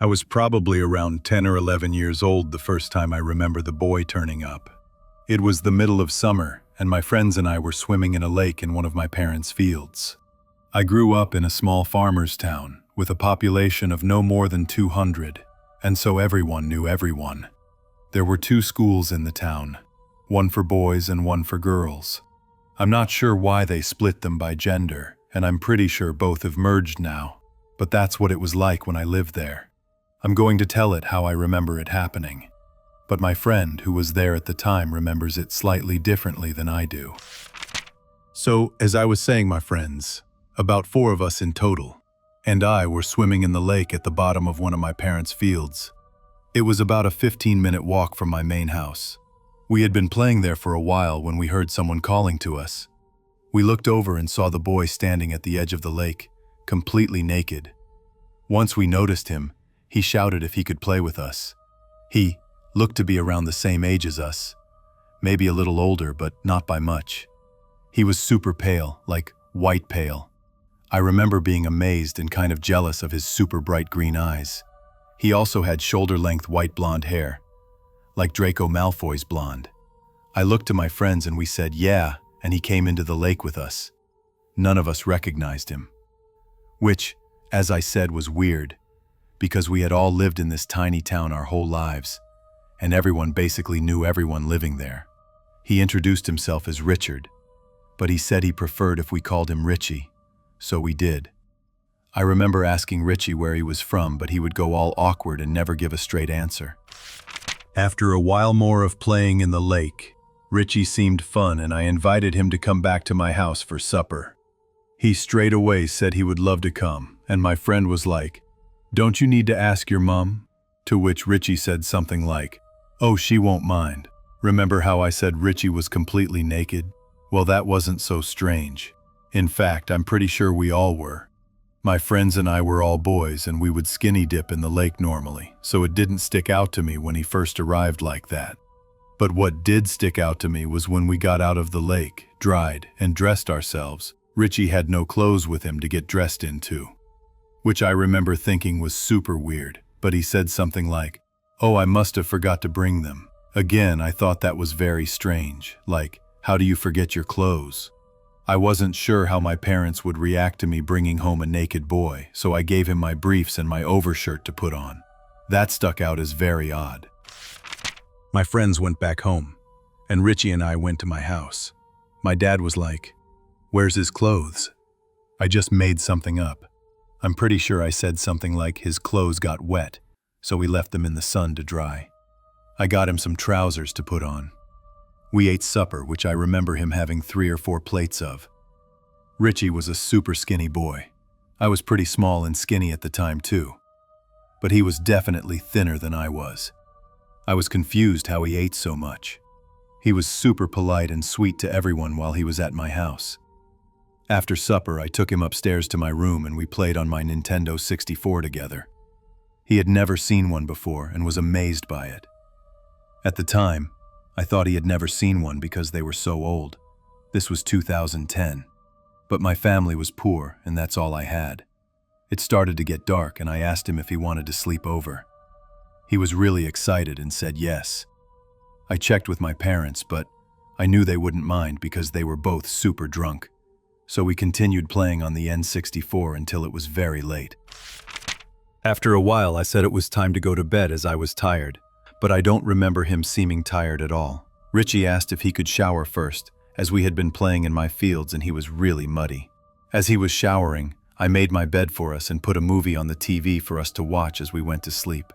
I was probably around 10 or 11 years old the first time I remember the boy turning up. It was the middle of summer, and my friends and I were swimming in a lake in one of my parents' fields. I grew up in a small farmer's town with a population of no more than 200, and so everyone knew everyone. There were two schools in the town, one for boys and one for girls. I'm not sure why they split them by gender, and I'm pretty sure both have merged now, but that's what it was like when I lived there. I'm going to tell it how I remember it happening, but my friend who was there at the time remembers it slightly differently than I do. So, as I was saying, my friends, about 4 of us in total, and I were swimming in the lake at the bottom of one of my parents' fields. It was about a 15-minute walk from my main house. We had been playing there for a while when we heard someone calling to us. We looked over and saw the boy standing at the edge of the lake, completely naked. Once we noticed him, he shouted if he could play with us. He looked to be around the same age as us, maybe a little older, but not by much. He was super pale, like white pale. I remember being amazed and kind of jealous of his super bright green eyes. He also had shoulder-length white blonde hair, like Draco Malfoy's blonde. I looked to my friends and we said, yeah, and he came into the lake with us. None of us recognized him. Which, as I said, was weird, because we had all lived in this tiny town our whole lives, and everyone basically knew everyone living there. He introduced himself as Richard, but he said he preferred if we called him Richie, so we did. I remember asking Richie where he was from, but he would go all awkward and never give a straight answer. After a while more of playing in the lake, Richie seemed fun and I invited him to come back to my house for supper. He straight away said he would love to come, and my friend was like, "Don't you need to ask your mom?" To which Richie said something like, "Oh, she won't mind." Remember how I said Richie was completely naked? Well, that wasn't so strange. In fact, I'm pretty sure we all were. My friends and I were all boys and we would skinny dip in the lake normally, so it didn't stick out to me when he first arrived like that. But what did stick out to me was when we got out of the lake, dried, and dressed ourselves, Richie had no clothes with him to get dressed into. Which I remember thinking was super weird, but he said something like, "Oh, I must have forgot to bring them." Again, I thought that was very strange, like, how do you forget your clothes? I wasn't sure how my parents would react to me bringing home a naked boy, so I gave him my briefs and my overshirt to put on. That stuck out as very odd. My friends went back home, and Richie and I went to my house. My dad was like, "Where's his clothes?" I just made something up. I'm pretty sure I said something like his clothes got wet, so we left them in the sun to dry. I got him some trousers to put on. We ate supper, which I remember him having 3 or 4 plates of. Richie was a super skinny boy. I was pretty small and skinny at the time too, but he was definitely thinner than I was. I was confused how he ate so much. He was super polite and sweet to everyone while he was at my house. After supper, I took him upstairs to my room and we played on my Nintendo 64 together. He had never seen one before and was amazed by it. At the time, I thought he had never seen one because they were so old. This was 2010. But my family was poor and that's all I had. It started to get dark and I asked him if he wanted to sleep over. He was really excited and said yes. I checked with my parents, but I knew they wouldn't mind because they were both super drunk. So we continued playing on the N64 until it was very late. After a while, I said it was time to go to bed as I was tired, but I don't remember him seeming tired at all. Richie asked if he could shower first, as we had been playing in my fields and he was really muddy. As he was showering, I made my bed for us and put a movie on the TV for us to watch as we went to sleep.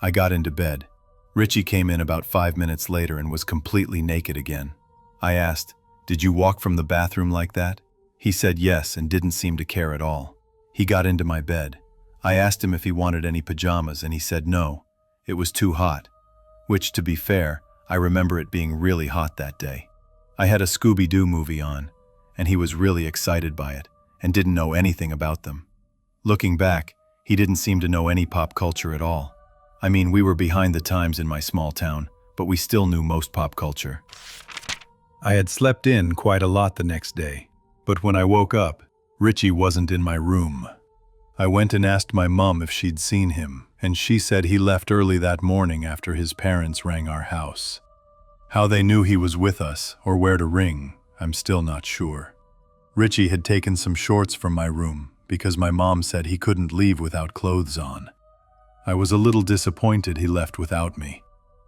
I got into bed. Richie came in about 5 minutes later and was completely naked again. I asked, "Did you walk from the bathroom like that?" He said yes and didn't seem to care at all. He got into my bed. I asked him if he wanted any pajamas and he said no, it was too hot. Which, to be fair, I remember it being really hot that day. I had a Scooby-Doo movie on, and he was really excited by it and didn't know anything about them. Looking back, he didn't seem to know any pop culture at all. I mean, we were behind the times in my small town, but we still knew most pop culture. I had slept in quite a lot the next day, but when I woke up, Richie wasn't in my room. I went and asked my mom if she'd seen him, and she said he left early that morning after his parents rang our house. How they knew he was with us or where to ring, I'm still not sure. Richie had taken some shorts from my room because my mom said he couldn't leave without clothes on. I was a little disappointed he left without me,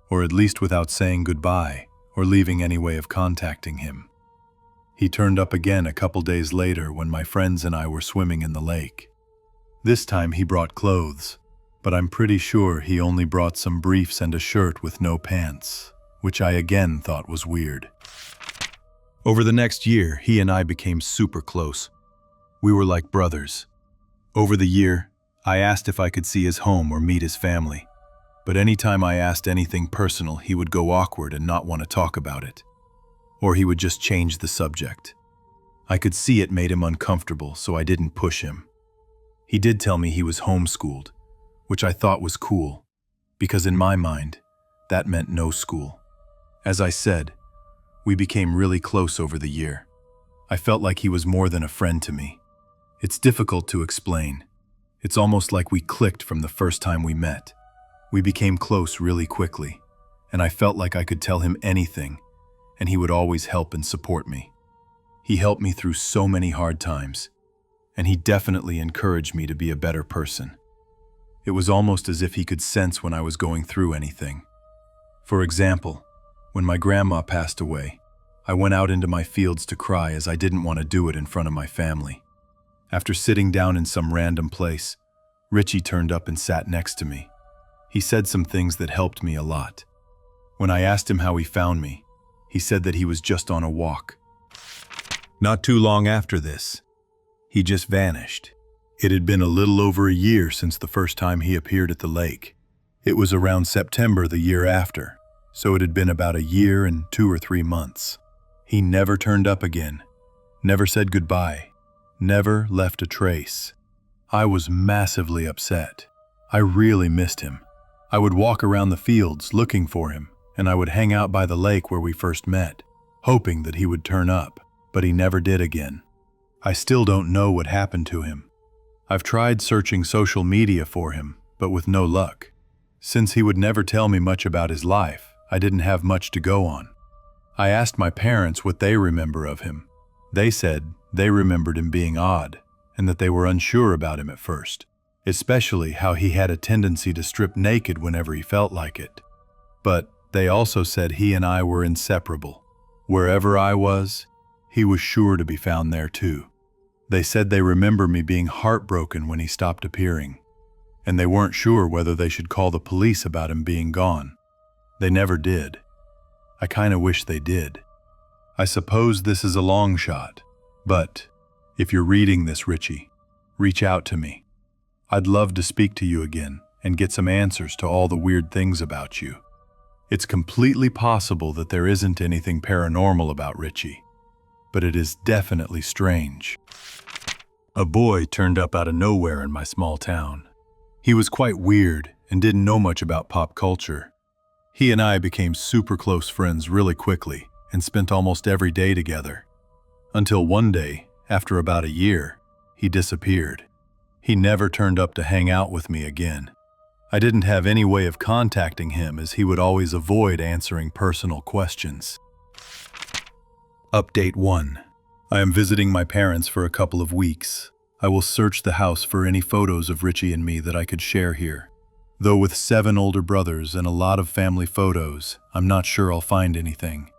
or at least without saying goodbye or leaving any way of contacting him. He turned up again a couple days later when my friends and I were swimming in the lake. This time he brought clothes, but I'm pretty sure he only brought some briefs and a shirt with no pants, which I again thought was weird. Over the next year, he and I became super close. We were like brothers. Over the year, I asked if I could see his home or meet his family, but anytime I asked anything personal, he would go awkward and not want to talk about it. Or he would just change the subject. I could see it made him uncomfortable, so I didn't push him. He did tell me he was homeschooled, which I thought was cool, because in my mind, that meant no school. As I said, we became really close over the year. I felt like he was more than a friend to me. It's difficult to explain. It's almost like we clicked from the first time we met. We became close really quickly, and I felt like I could tell him anything, and he would always help and support me. He helped me through so many hard times, and he definitely encouraged me to be a better person. It was almost as if he could sense when I was going through anything. For example, when my grandma passed away, I went out into my fields to cry as I didn't want to do it in front of my family. After sitting down in some random place, Richie turned up and sat next to me. He said some things that helped me a lot. When I asked him how he found me, he said that he was just on a walk. Not too long after this, he just vanished. It had been a little over a year since the first time he appeared at the lake. It was around September the year after, so it had been about a year and 2 or 3 months. He never turned up again, never said goodbye, never left a trace. I was massively upset. I really missed him. I would walk around the fields looking for him, and I would hang out by the lake where we first met, hoping that he would turn up, but he never did again. I still don't know what happened to him. I've tried searching social media for him, but with no luck. Since he would never tell me much about his life, I didn't have much to go on. I asked my parents what they remember of him. They said they remembered him being odd, and that they were unsure about him at first, especially how he had a tendency to strip naked whenever he felt like it. But they also said he and I were inseparable. Wherever I was, he was sure to be found there too. They said they remember me being heartbroken when he stopped appearing, and they weren't sure whether they should call the police about him being gone. They never did. I kinda wish they did. I suppose this is a long shot, but if you're reading this, Richie, reach out to me. I'd love to speak to you again and get some answers to all the weird things about you. It's completely possible that there isn't anything paranormal about Richie, but it is definitely strange. A boy turned up out of nowhere in my small town. He was quite weird and didn't know much about pop culture. He and I became super close friends really quickly and spent almost every day together. Until one day, after about a year, he disappeared. He never turned up to hang out with me again. I didn't have any way of contacting him as he would always avoid answering personal questions. Update 1. I am visiting my parents for a couple of weeks. I will search the house for any photos of Richie and me that I could share here. Though with 7 older brothers and a lot of family photos, I'm not sure I'll find anything.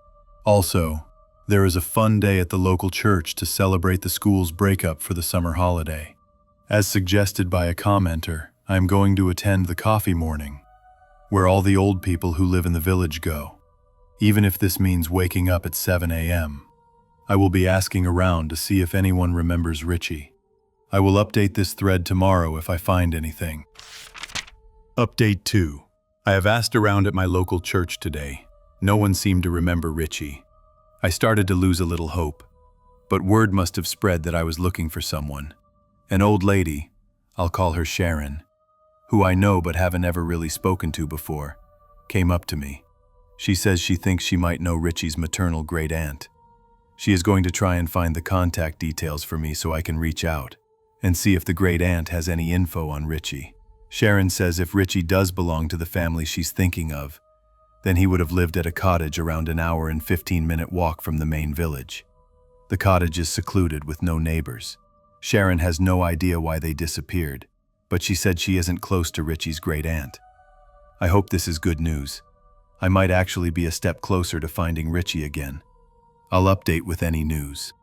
Also, there is a fun day at the local church to celebrate the school's breakup for the summer holiday. As suggested by a commenter, I am going to attend the coffee morning, where all the old people who live in the village go, even if this means waking up at 7 a.m. I will be asking around to see if anyone remembers Richie. I will update this thread tomorrow if I find anything. Update 2. I have asked around at my local church today. No one seemed to remember Richie. I started to lose a little hope, but word must have spread that I was looking for someone. An old lady, I'll call her Sharon, who I know but haven't ever really spoken to before, came up to me. She says she thinks she might know Richie's maternal great-aunt. She is going to try and find the contact details for me so I can reach out and see if the great-aunt has any info on Richie. Sharon says if Richie does belong to the family she's thinking of, then he would have lived at a cottage around an hour and 15-minute walk from the main village. The cottage is secluded with no neighbors. Sharon has no idea why they disappeared, but she said she isn't close to Richie's great aunt. I hope this is good news. I might actually be a step closer to finding Richie again. I'll update with any news.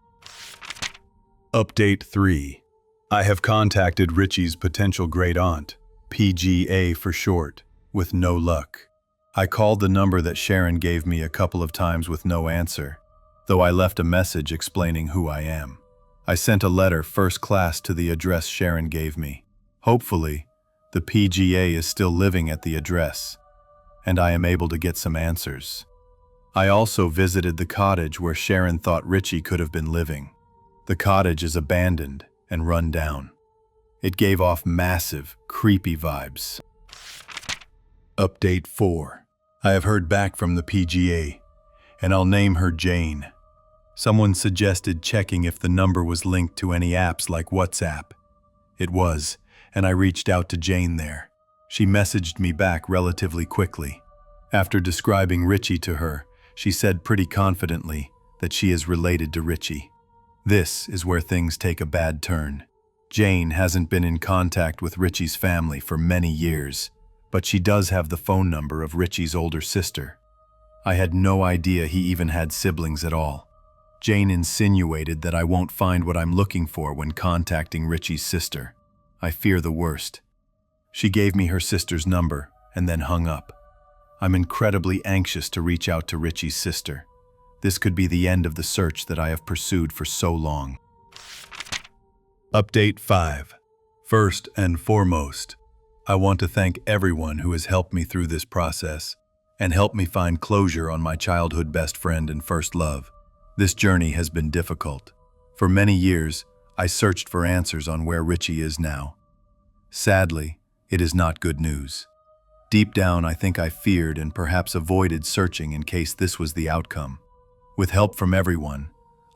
Update 3. I have contacted Richie's potential great aunt, PGA for short, with no luck. I called the number that Sharon gave me a couple of times with no answer, though I left a message explaining who I am. I sent a letter first class to the address Sharon gave me. Hopefully, the PGA is still living at the address, and I am able to get some answers. I also visited the cottage where Sharon thought Richie could have been living. The cottage is abandoned and run down. It gave off massive, creepy vibes. Update 4. I have heard back from the PGA, and I'll name her Jane. Someone suggested checking if the number was linked to any apps like WhatsApp. It was, and I reached out to Jane there. She messaged me back relatively quickly. After describing Richie to her, she said pretty confidently that she is related to Richie. This is where things take a bad turn. Jane hasn't been in contact with Richie's family for many years, but she does have the phone number of Richie's older sister. I had no idea he even had siblings at all. Jane insinuated that I won't find what I'm looking for when contacting Richie's sister. I fear the worst. She gave me her sister's number and then hung up. I'm incredibly anxious to reach out to Richie's sister. This could be the end of the search that I have pursued for so long. Update 5. First and foremost, I want to thank everyone who has helped me through this process and helped me find closure on my childhood best friend and first love. This journey has been difficult. For many years, I searched for answers on where Richie is now. Sadly, it is not good news. Deep down, I think I feared and perhaps avoided searching in case this was the outcome. With help from everyone,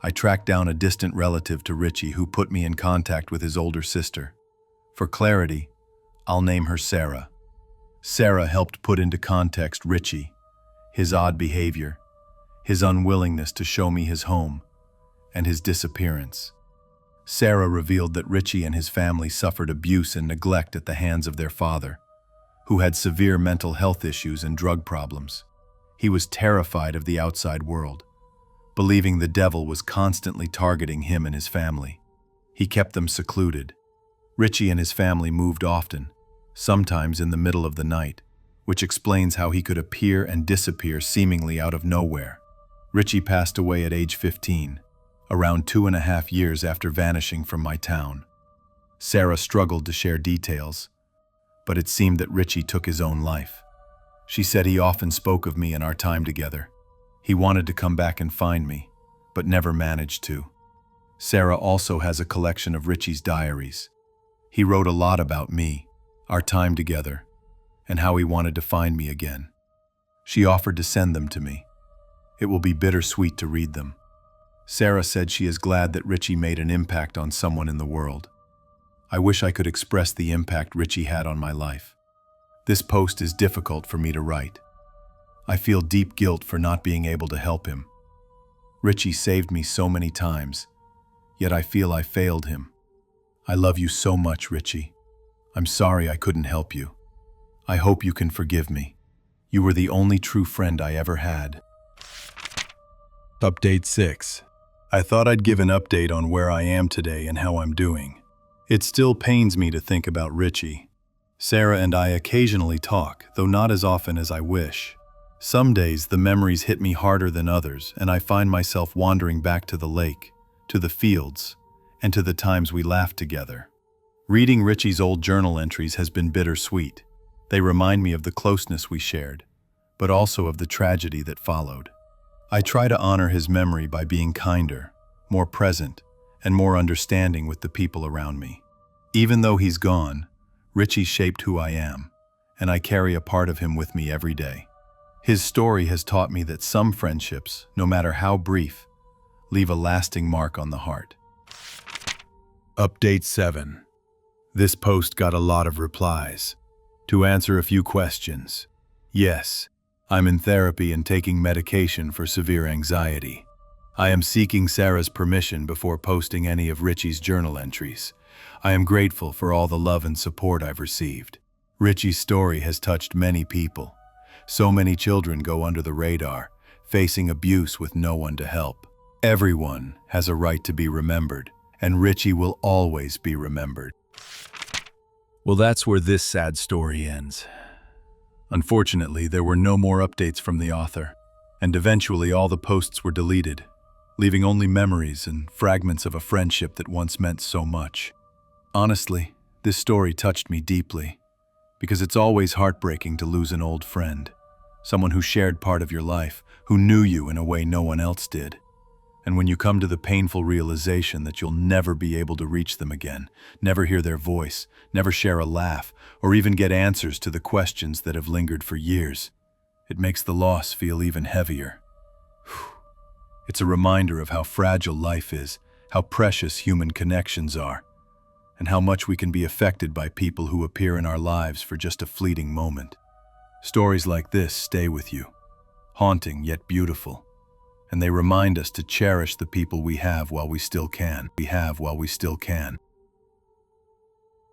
I tracked down a distant relative to Richie who put me in contact with his older sister. For clarity, I'll name her Sarah. Sarah helped put into context Richie, his odd behavior, his unwillingness to show me his home, and his disappearance. Sarah revealed that Richie and his family suffered abuse and neglect at the hands of their father, who had severe mental health issues and drug problems. He was terrified of the outside world, believing the devil was constantly targeting him and his family. He kept them secluded. Richie and his family moved often, sometimes in the middle of the night, which explains how he could appear and disappear seemingly out of nowhere. Richie passed away at age 15, around 2.5 years after vanishing from my town. Sarah struggled to share details, but it seemed that Richie took his own life. She said he often spoke of me and our time together. He wanted to come back and find me, but never managed to. Sarah also has a collection of Richie's diaries. He wrote a lot about me, our time together, and how he wanted to find me again. She offered to send them to me. It will be bittersweet to read them. Sarah said she is glad that Richie made an impact on someone in the world. I wish I could express the impact Richie had on my life. This post is difficult for me to write. I feel deep guilt for not being able to help him. Richie saved me so many times, yet I feel I failed him. I love you so much, Richie. I'm sorry I couldn't help you. I hope you can forgive me. You were the only true friend I ever had. Update 6. I thought I'd give an update on where I am today and how I'm doing. It still pains me to think about Richie. Sarah and I occasionally talk, though not as often as I wish. Some days the memories hit me harder than others, and I find myself wandering back to the lake, to the fields, and to the times we laughed together. Reading Richie's old journal entries has been bittersweet. They remind me of the closeness we shared, but also of the tragedy that followed. I try to honor his memory by being kinder, more present, and more understanding with the people around me. Even though he's gone, Richie shaped who I am, and I carry a part of him with me every day. His story has taught me that some friendships, no matter how brief, leave a lasting mark on the heart. Update 7. This post got a lot of replies. To answer a few questions. Yes, I'm in therapy and taking medication for severe anxiety. I am seeking Sarah's permission before posting any of Richie's journal entries. I am grateful for all the love and support I've received. Richie's story has touched many people. So many children go under the radar, facing abuse with no one to help. Everyone has a right to be remembered, and Richie will always be remembered. Well, that's where this sad story ends. Unfortunately, there were no more updates from the author, and eventually all the posts were deleted, leaving only memories and fragments of a friendship that once meant so much. Honestly, this story touched me deeply, because it's always heartbreaking to lose an old friend, someone who shared part of your life, who knew you in a way no one else did. And when you come to the painful realization that you'll never be able to reach them again, never hear their voice, never share a laugh, or even get answers to the questions that have lingered for years, it makes the loss feel even heavier. It's a reminder of how fragile life is, how precious human connections are, and how much we can be affected by people who appear in our lives for just a fleeting moment. Stories like this stay with you, haunting yet beautiful, and they remind us to cherish the people we have while we still can.